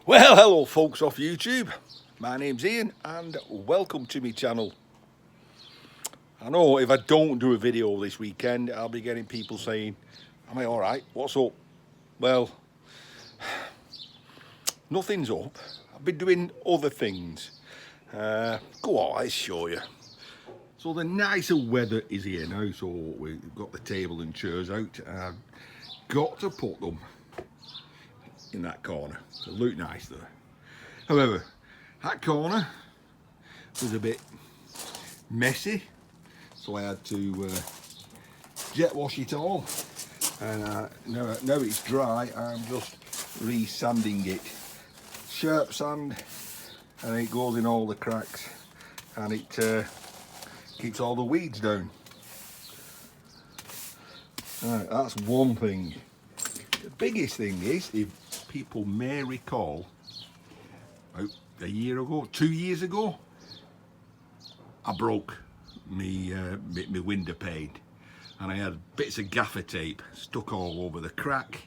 Well, hello folks off YouTube. My name's Ian and welcome to my channel. I know if I don't do a video this weekend, I'll be getting people saying, am I alright? What's up? Well, nothing's up. I've been doing other things. Go on, I'll show you. So the nicer weather is here now, so we've got the table and chairs out. I've got to put them in that corner to look nice there. However, that corner was a bit messy, so I had to jet wash it all, and now it's dry. I'm just re-sanding it, sharp sand, and it goes in all the cracks and it keeps all the weeds down. Right, that's one thing. The biggest thing is, if people may recall, about a year ago, 2 years ago, I broke my window pane, and I had bits of gaffer tape stuck all over the crack.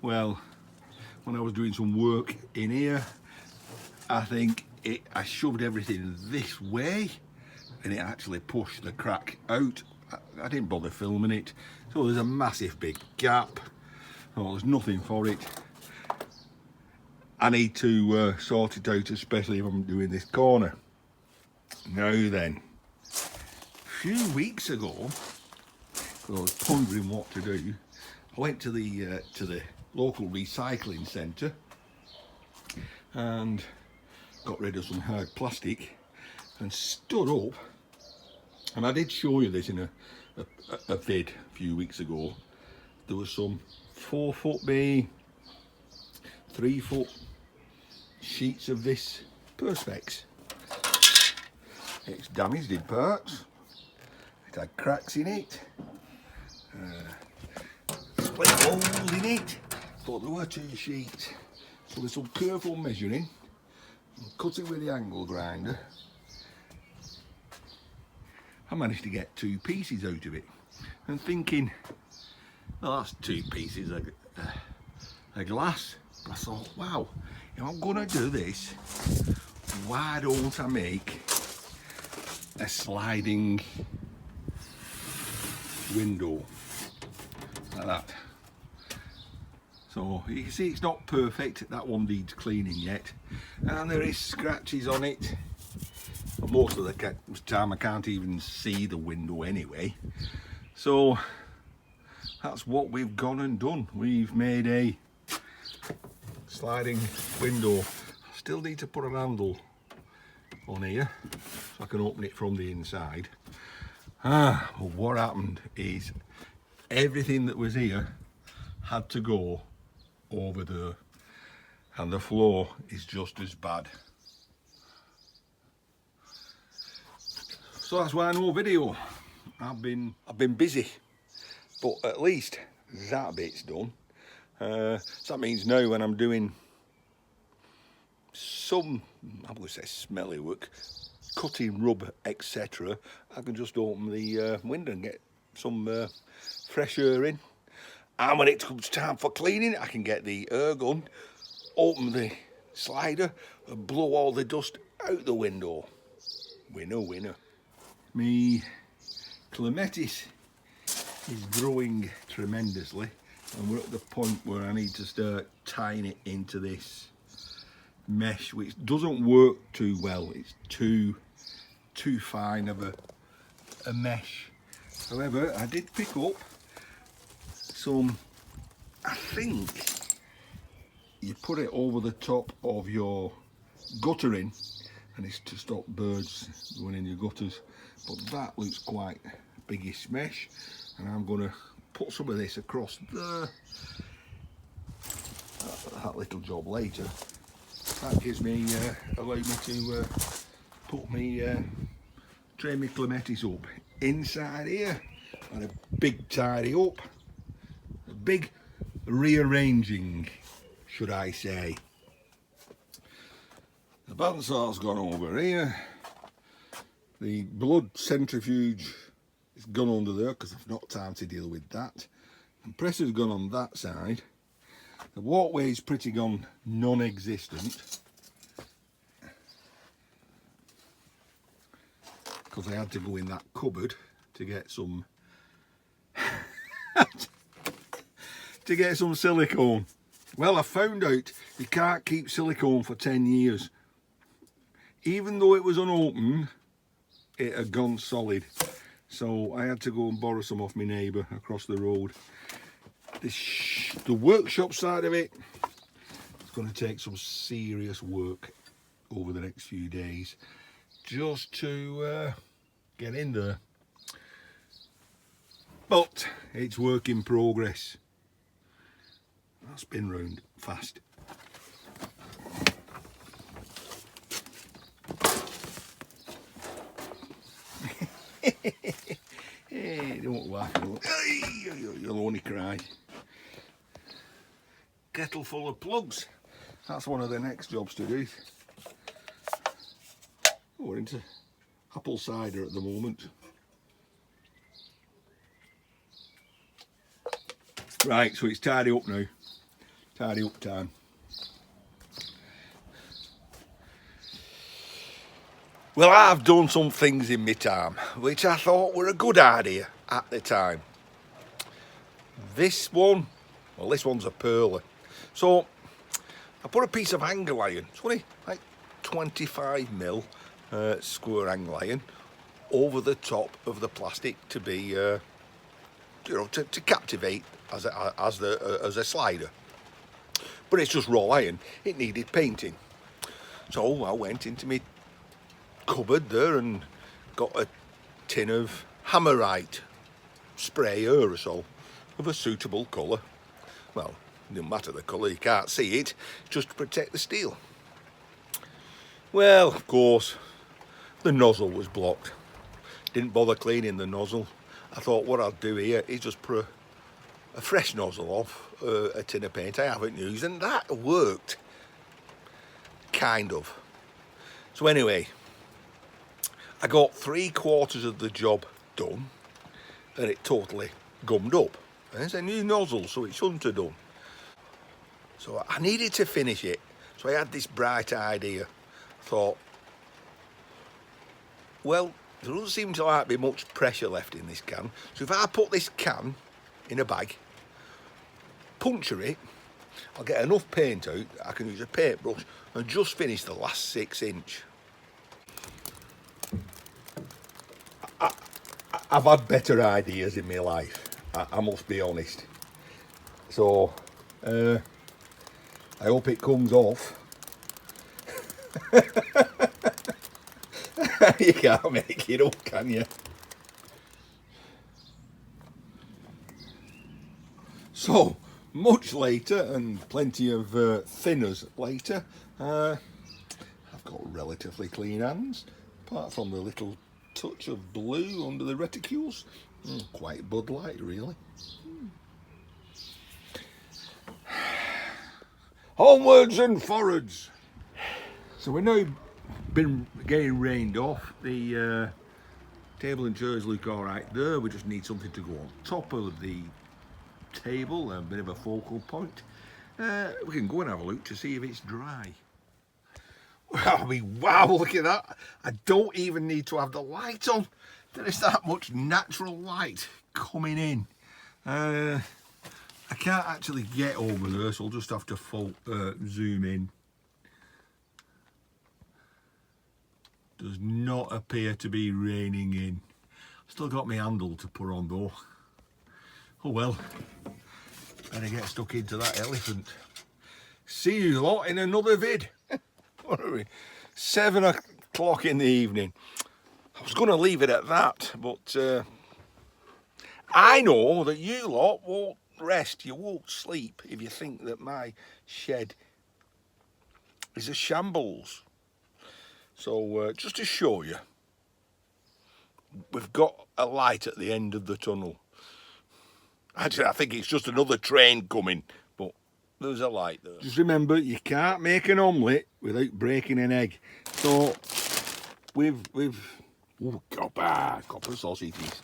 Well, when I was doing some work in here, I think I shoved everything this way, and it actually pushed the crack out. I didn't bother filming it, so there's a massive big gap. Oh, there's nothing for it. I need to sort it out, especially if I'm doing this corner. Now then, a few weeks ago, I was pondering what to do. I went to the local recycling centre and got rid of some hard plastic and stood up. And I did show you this in a vid a few weeks ago. There was some 4 foot by 3 foot sheets of this perspex. It's damaged in parts. It had cracks in it, split holes in it, but there were 2 sheets. So there's some careful measuring, cut it with the angle grinder. I managed to get 2 pieces out of it, and thinking, well, that's 2 pieces of glass. But I thought, wow, if I'm gonna do this, why don't I make a sliding window like that? So you can see it's not perfect. That one needs cleaning yet, and there is scratches on it. But most of the time I can't even see the window anyway. So that's what we've gone and done. We've made a sliding window. I still need to put a handle on here so I can open it from the inside. But what happened is everything that was here had to go over there, and the floor is just as bad. So that's why no video. I've been busy, but at least that bit's done. So that means now when I'm doing some, I'm going to say smelly work, cutting rub, etc., I can just open the window and get some fresh air in. And when it comes time for cleaning, I can get the air gun, open the slider, and blow all the dust out the window. Winner, winner. Me clematis is growing tremendously, and we're at the point where I need to start tying it into this mesh, which doesn't work too well. It's too fine of a mesh. However, I did pick up some, I think you put it over the top of your guttering, and it's to stop birds going in your gutters. But that looks quite biggish mesh, and I'm going to put some of this across there. That little job later. That gives me, allows me to put me, train my clematis up inside here, and a big tidy up, a big rearranging, should I say. The bandsaws gone over here. The blood centrifuge is gone under there because I've not time to deal with that. Compressor's gone on that side. The walkway is pretty gone non-existent because I had to go in that cupboard to get some silicone. Well, I found out you can't keep silicone for 10 years. Even though it was unopened, it had gone solid. So I had to go and borrow some off my neighbour across the road. The workshop side of it is going to take some serious work over the next few days just to get in there. But it's work in progress. That's been round fast. Hey, don't laugh. You'll only cry. Kettle full of plugs. That's one of the next jobs to do. Oh, we're into apple cider at the moment. Right, so it's tidy up now. Tidy up time. Well, I've done some things in my time which I thought were a good idea at the time. This one's a pearler. So I put a piece of angle iron, it's only like 25mm square angle iron, over the top of the plastic to be, you know, to captivate as a slider. But it's just raw iron. It needed painting. So I went into my cupboard there and got a tin of Hammerite spray aerosol of a suitable colour. Well, it doesn't matter the colour, you can't see it, just to protect the steel. Well, of course, the nozzle was blocked. Didn't bother cleaning the nozzle. I thought what I'll do here is just put a fresh nozzle off a tin of paint I haven't used, and that worked. Kind of. So anyway, I got 3/4 of the job done, and it totally gummed up. And it's a new nozzle, so it shouldn't have done. So I needed to finish it. So I had this bright idea. I thought, well, there doesn't seem to be much pressure left in this can. So if I put this can in a bag, puncture it, I'll get enough paint out, I can use a paintbrush and just finish the last 6-inch. I've had better ideas in my life, I must be honest. So, I hope it comes off. You can't make it up, can you? So, much later and plenty of thinners later, I've got relatively clean hands, apart from the little touch of blue under the reticules. Quite Bud Light, really. Onwards and forwards. So we're now been getting rained off. The table and chairs look all right there. We just need something to go on top of the table, a bit of a focal point. We can go and have a look to see if it's dry. I mean, wow, look at that. I don't even need to have the light on. There is that much natural light coming in. I can't actually get over there, so I'll just have to zoom in. Does not appear to be raining in. Still got my handle to put on though. Oh well, better get stuck into that elephant. See you lot in another vid. What are we? 7 o'clock in the evening. I was going to leave it at that, but I know that you lot won't rest, you won't sleep if you think that my shed is a shambles. So just to show you, we've got a light at the end of the tunnel. Actually, I think it's just another train coming, but there's a light there. Just remember, you can't make an omelette without breaking an egg. So oh, copper sausages.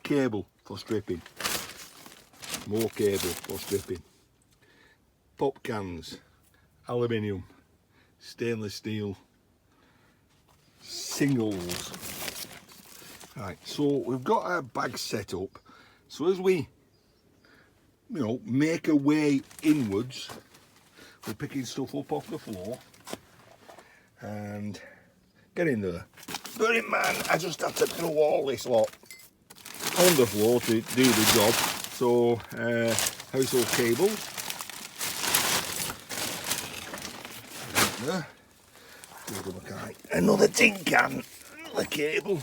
Cable for stripping. more cable for stripping. Pop cans, aluminium, stainless steel, singles. Right, so we've got our bag set up. So as we, make our way inwards, we're picking stuff up off the floor and get in there. Bear in mind, I just have to throw all this lot on the floor to do the job. So, household cables. There. Another tin can, another cable.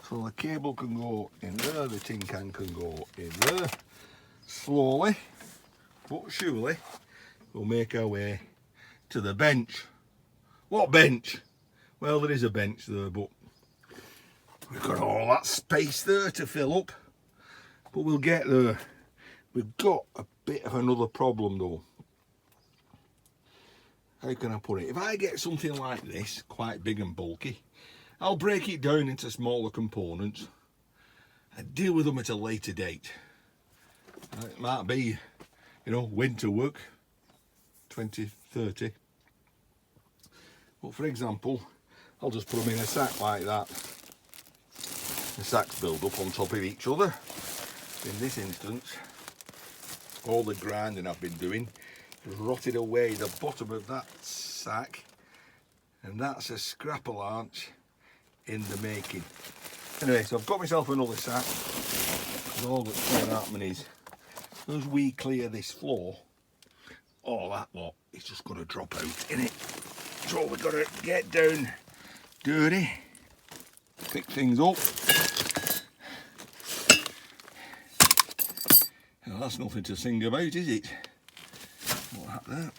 So the cable can go in there, the tin can can go in there. Slowly, but surely, we'll make our way to the bench. What bench? Well, there is a bench there, but we've got all that space there to fill up. But we'll get there. We've got a bit of another problem though. How can I put it? If I get something like this, quite big and bulky, I'll break it down into smaller components and deal with them at a later date. It might be, winter work, 2030. But for example, I'll just put them in a sack like that. The sacks build up on top of each other. In this instance, all the grinding I've been doing rotted away the bottom of that sack, and that's a scrapper launch in the making. Anyway, so I've got myself another sack, and all that's going to happen is as we clear this floor, all that lot is just going to drop out in it. So we've got to get down dirty, pick things up. Well, that's nothing to sing about, is it? What happened there?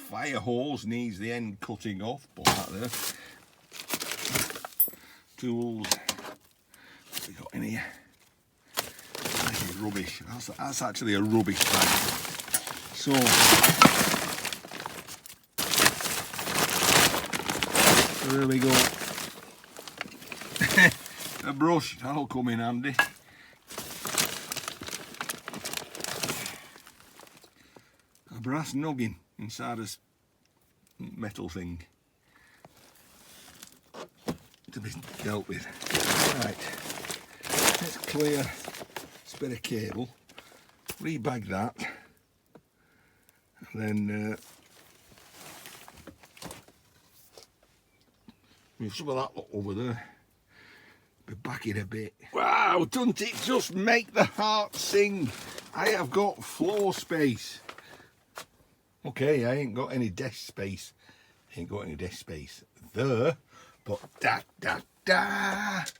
Fire hose needs the end cutting off, but that there. Tools. What we got in here? This is rubbish. That's actually a rubbish bag. So there we go. A brush, that'll come in handy. A brass noggin inside a metal thing to be dealt with. Right, let's clear this bit of cable, rebag that, and then move some of that lot over there. Be back in a bit. Wow, doesn't it just make the heart sing? I have got floor space. Okay, I ain't got any desk space. There, but look at that.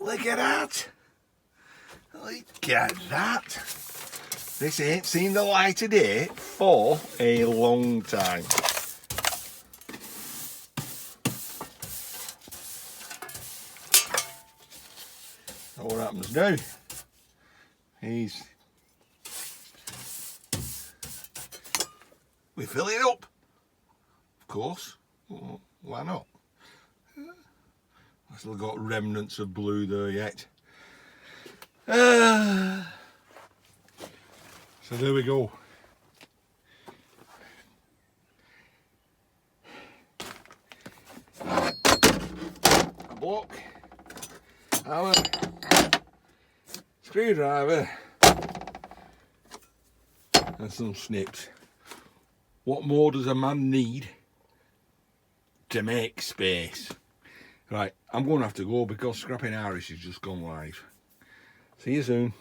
Look at that. This ain't seen the light of day for a long time. So what happens now is we fill it up, of course. Well, why not? I've still got remnants of blue there yet. So there we go. A block, hammer, screwdriver and some snips. What more does a man need to make space? Right, I'm going to have to go because Scrapping Irish has just gone live. See you soon.